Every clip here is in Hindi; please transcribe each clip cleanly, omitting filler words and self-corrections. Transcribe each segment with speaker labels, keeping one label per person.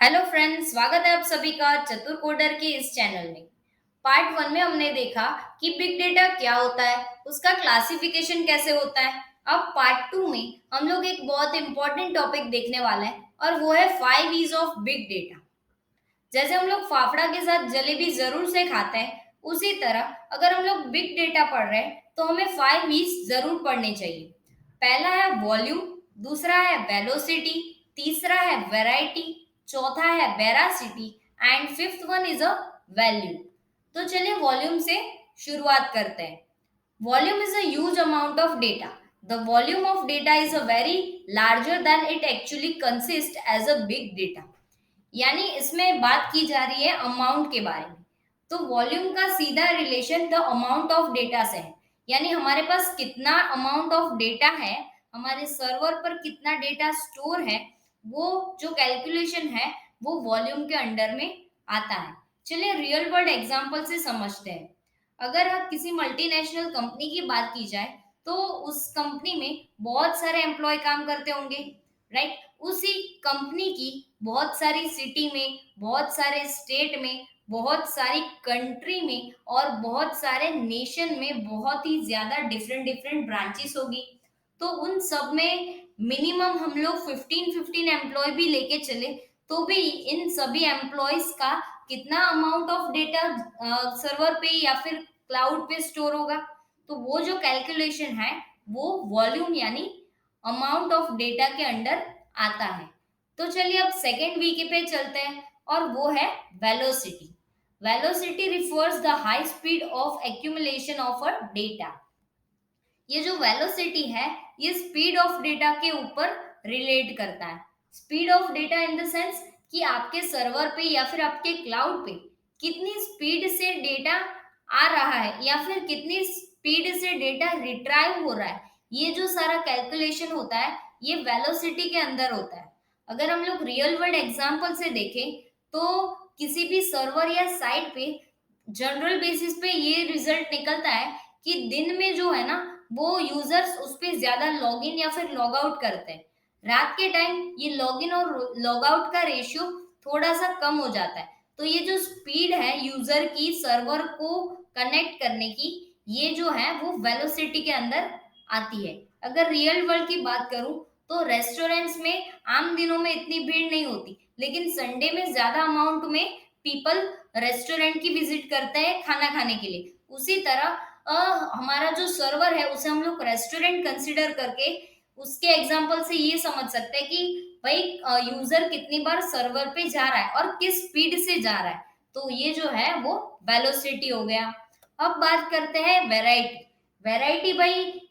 Speaker 1: हेलो फ्रेंड्स, स्वागत है आप सभी का चतुर कोडर के इस चैनल में। पार्ट वन में हमने देखा कि बिग डेटा क्या होता है, उसका क्लासिफिकेशन कैसे होता है। अब पार्ट टू में हम लोग एक बहुत इंपॉर्टेंट टॉपिक देखने वाले हैं और वो है 5 E's ऑफ बिग डेटा। जैसे हम लोग फाफड़ा के साथ जलेबी जरूर से खाते हैं, उसी तरह अगर हम लोग बिग डेटा पढ़ रहे हैं तो हमें 5 E's जरूर पढ़ने चाहिए। पहला है वॉल्यूम, दूसरा है वेलोसिटी, तीसरा है वैरायटी, चौथा है veracity and fifth one is a value. तो चलिए वॉल्यूम से शुरुआत करते हैं। Volume is a huge amount of data. The volume of data is a very larger than it actually consists as a big data. यानी इसमें बात की जा रही है अमाउंट के बारे में। तो वॉल्यूम का सीधा relation the amount of data से है। यानी हमारे पास कितना अमाउंट ऑफ डेटा है, हमारे सर्वर पर कितना डेटा स्टोर है, वो जो कैलकुलेशन है वो वॉल्यूम के अंडर में आता है। चलिए रियल वर्ल्ड एग्जांपल से समझते हैं। अगर आप किसी मल्टीनेशनल कंपनी की बात की जाए तो उस कंपनी में बहुत सारे एम्प्लॉय काम करते होंगे, राइट। उसी कंपनी की बहुत सारी सिटी में, बहुत सारे स्टेट में, बहुत सारी कंट्री में और बहुत सारे नेशन में बहुत ही ज्यादा डिफरेंट डिफरेंट ब्रांचेस होगी। तो उन सब में मिनिमम हम लोग 15-15 एम्प्लॉय भी लेके चले तो भी इन सभी एम्प्लॉयज का कितना अमाउंट ऑफ डेटा सर्वर पे या फिर क्लाउड पे स्टोर होगा। तो वो जो कैलकुलेशन है वो वॉल्यूम यानी अमाउंट ऑफ डेटा के अंडर आता है। तो चलिए अब सेकेंड वी के पे चलते हैं और वो है velocity. Velocity refers the high speed of accumulation of a data. ये जो वेलोसिटी है ये स्पीड ऑफ डेटा के ऊपर रिलेट करता है। Speed of data in the sense कि आपके सर्वर पे या फिर आपके क्लाउड पे कितनी स्पीड से डेटा आ रहा है या फिर कितनी स्पीड से डेटा रिट्राइव हो रहा है। ये जो सारा कैलकुलेशन होता है ये वेलोसिटी के अंदर होता है। अगर हम लोग रियल वर्ल्ड एग्जांपल से देखें तो किसी भी सर्वर या साइट पे जनरल बेसिस पे ये रिजल्ट निकलता है कि दिन में जो है ना वो यूजर्स उस पे ज्यादा लॉगिन या फिर लॉग आउट करते हैं। रात के टाइम ये लॉगिन और लॉग आउट का रेशियो थोड़ा सा कम हो जाता है। तो ये जो स्पीड है यूजर की सर्वर को कनेक्ट करने की, ये जो है वो वेलोसिटी के अंदर आती है। अगर रियल वर्ल्ड की बात करूं तो रेस्टोरेंट्स में आम दिनों में इतनी भीड़ नहीं होती, लेकिन संडे में ज्यादा अमाउंट में पीपल रेस्टोरेंट की विजिट करते हैं खाना खाने के लिए। उसी तरह हमारा जो सर्वर है उसे हम लोग रेस्टोरेंट कंसिडर करके उसके एग्जांपल से ये समझ सकते हैं कि भाई यूजर कितनी बार सर्वर पे जा रहा है और किस स्पीड से जा रहा है। तो ये जो है वो वेलोसिटी हो गया। अब बात करते हैं वैरायटी। वैरायटी भाई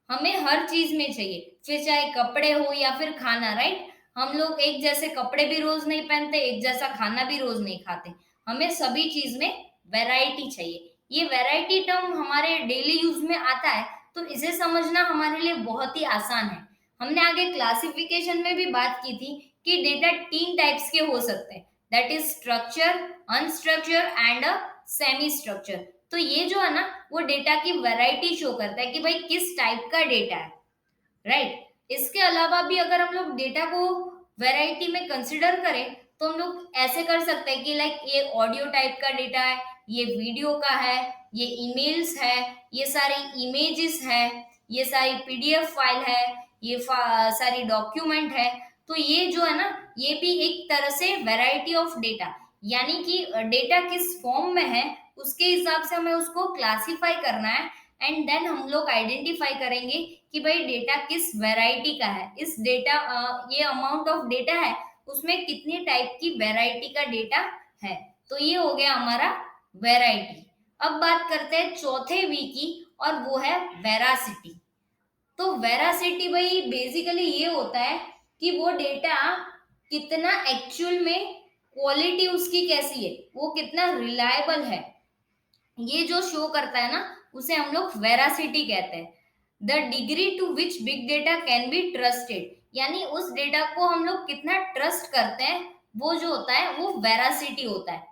Speaker 1: हमें हर चीज में चाहिए, फिर चाहे कपड़े हो या फिर खाना, राइट। हम लोग एक जैसे कपड़े भी रोज नहीं पहनते, एक जैसा खाना भी रोज नहीं खाते। हमें सभी चीज में वैरायटी चाहिए। ये वैरायटी टर्म हमारे डेली यूज में आता है तो इसे समझना हमारे लिए बहुत ही आसान है। हमने आगे क्लासिफिकेशन में भी बात की थी कि डेटा तीन टाइप्स के हो सकते हैं, that is structure, unstructured and a semi structure. तो ये जो है ना वो डेटा की वैरायटी शो करता है कि भाई किस टाइप का डेटा है, राइट। इसके अलावा भी अगर हम लोग डेटा को वैरायटी में कंसिडर करें तो हम लोग ऐसे कर सकते हैं कि लाइक ये ऑडियो टाइप का डेटा है, ये वीडियो का है, ये ईमेल्स है, ये सारी इमेजेस है, ये सारी पीडीएफ फाइल है, ये सारी डॉक्यूमेंट है। तो ये जो है ना ये भी एक तरह से वैरायटी ऑफ डेटा, यानी कि डेटा किस फॉर्म में है उसके हिसाब से हमें उसको क्लासिफाई करना है। एंड देन हम लोग आइडेंटिफाई करेंगे कि भाई डेटा किस वैरायटी का है। इस डेटा ये अमाउंट ऑफ डेटा है उसमें कितनी टाइप की वैरायटी का डेटा है। तो ये हो गया हमारा वैरायटी। अब बात करते हैं चौथे वी की और वो है वेरासिटी। तो वेरासिटी भाई बेसिकली ये होता है कि वो डेटा कितना एक्चुअल में, क्वालिटी उसकी कैसी है, वो कितना रिलायबल है, ये जो शो करता है ना उसे हम लोग वेरासिटी कहते हैं। The degree to which big data can be trusted, यानी उस डेटा को हम लोग कितना ट्रस्ट करते हैं, वो जो होता है वो वेरासिटी होता है।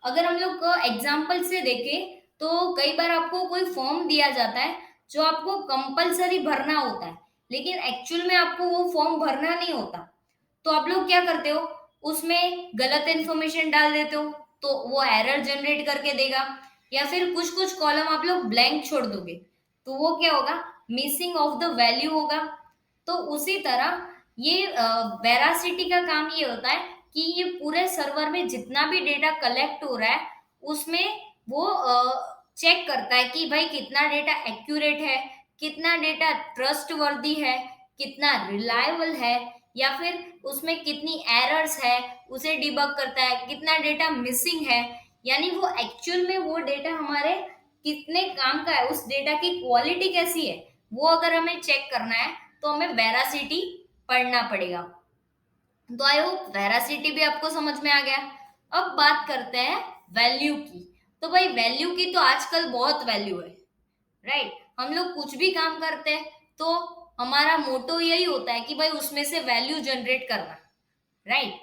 Speaker 1: अगर हम लोग एग्जाम्पल से देखें तो कई बार आपको कोई फॉर्म दिया जाता है जो आपको कंपलसरी भरना होता है, लेकिन एक्चुअल में आपको वो फॉर्म भरना नहीं होता। तो आप लोग क्या करते हो, उसमें गलत इन्फॉर्मेशन डाल देते हो तो वो एरर जनरेट करके देगा, या फिर कुछ कुछ कॉलम आप लोग ब्लैंक छोड़ दोगे तो वो क्या होगा, मिसिंग ऑफ द वैल्यू होगा। तो उसी तरह ये वेरासिटी का काम ये होता है कि ये पूरे सर्वर में जितना भी डेटा कलेक्ट हो रहा है उसमें वो चेक करता है कि भाई कितना डेटा एक्यूरेट है, कितना डेटा ट्रस्टवर्दी है, कितना रिलायबल है, या फिर उसमें कितनी एरर्स है उसे डिबग करता है, कितना डेटा मिसिंग है, यानी वो एक्चुअल में वो डेटा हमारे कितने काम का है, उस डेटा की क्वालिटी कैसी है, वो अगर हमें चेक करना है तो हमें वेरासिटी पढ़ना पड़ेगा। तो आई होप वेरासिटी भी आपको समझ में आ गया। अब बात करते हैं वैल्यू की। तो भाई वैल्यू की तो आजकल बहुत वैल्यू है, राइट। हम लोग कुछ भी काम करते हैं तो हमारा मोटो यही होता है कि भाई उसमें से वैल्यू जनरेट करना, राइट।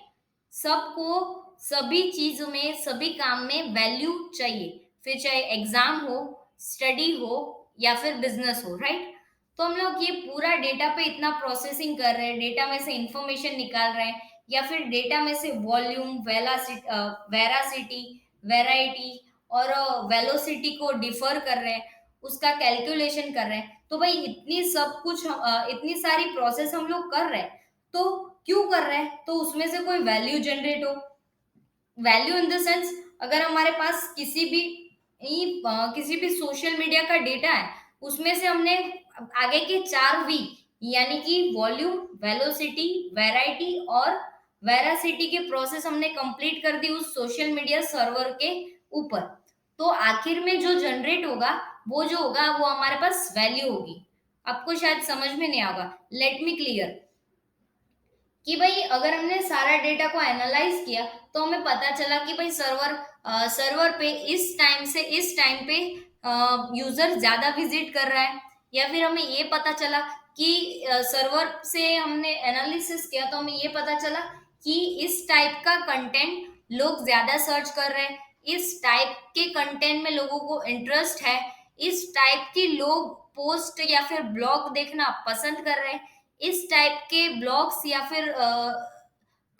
Speaker 1: सबको सभी चीजों में सभी काम में वैल्यू चाहिए, फिर चाहे एग्जाम हो, स्टडी हो, या फिर बिजनेस हो, राइट। तो हम लोग ये पूरा डेटा पे इतना प्रोसेसिंग कर रहे हैं, डेटा में से इंफॉर्मेशन निकाल रहे हैं, या फिर डेटा में से वॉल्यूम, वेरासिटी, वेराइटी और वेलोसिटी को डिफर कर रहे हैं, उसका कैलकुलेशन कर रहे हैं। तो भाई इतनी सब कुछ इतनी सारी प्रोसेस हम लोग कर रहे हैं तो क्यों कर रहे हैं, तो उसमें से कोई वैल्यू जनरेट हो। वैल्यू इन द सेंस, अगर हमारे पास किसी भी सोशल मीडिया का डेटा है उसमें से हमने आगे के 4 V यानी कि वॉल्यूम, वेलोसिटी, वैरायटी और वेरासिटी के प्रोसेस हमने कंप्लीट कर दी उस सोशल मीडिया सर्वर के ऊपर, तो आखिर में जो जनरेट होगा वो जो होगा वो हमारे पास वैल्यू होगी। आपको शायद समझ में नहीं आएगा, लेट मी क्लियर। कि भाई अगर हमने सारा डेटा को एनालाइज किया तो हमें पता चला कि भाई सर्वर पे इस टाइम से इस टाइम पे यूजर ज्यादा विजिट कर रहा है, या फिर हमें ये पता चला कि सर्वर से हमने एनालिसिस किया तो हमें ये पता चला कि इस टाइप का कंटेंट लोग ज्यादा सर्च कर रहे हैं, इस टाइप के कंटेंट में लोगों को इंटरेस्ट है, इस टाइप के लोग पोस्ट या फिर ब्लॉग देखना पसंद कर रहे हैं, इस टाइप के ब्लॉग्स या फिर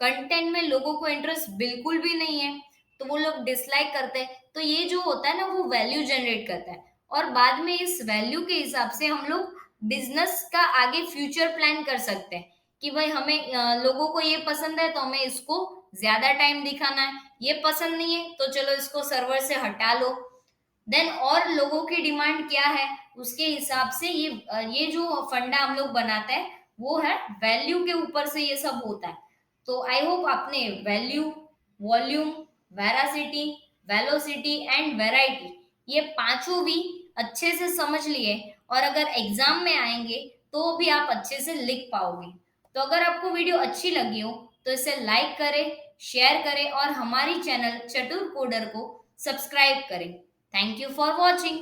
Speaker 1: कंटेंट में लोगों को इंटरेस्ट बिल्कुल भी नहीं है तो वो लोग डिसलाइक करते हैं। तो ये जो होता है ना वो वैल्यू जनरेट करता है, और बाद में इस वैल्यू के हिसाब से हम लोग बिजनेस का आगे फ्यूचर प्लान कर सकते हैं कि भाई हमें लोगों को ये पसंद है तो हमें इसको ज्यादा टाइम दिखाना है, ये पसंद नहीं है तो चलो इसको सर्वर से हटा लो। देन और लोगों की डिमांड क्या है उसके हिसाब से ये जो फंडा हम लोग बनाते हैं वो है वैल्यू के ऊपर से ये सब होता है। तो आई होप आपने value, volume, veracity, velocity and variety ये पांचों भी अच्छे से समझ लिए, और अगर एग्जाम में आएंगे तो भी आप अच्छे से लिख पाओगे। तो अगर आपको वीडियो अच्छी लगी हो तो इसे लाइक करें, शेयर करें और हमारी चैनल चतुर कोडर को सब्सक्राइब करें। Thank you for watching.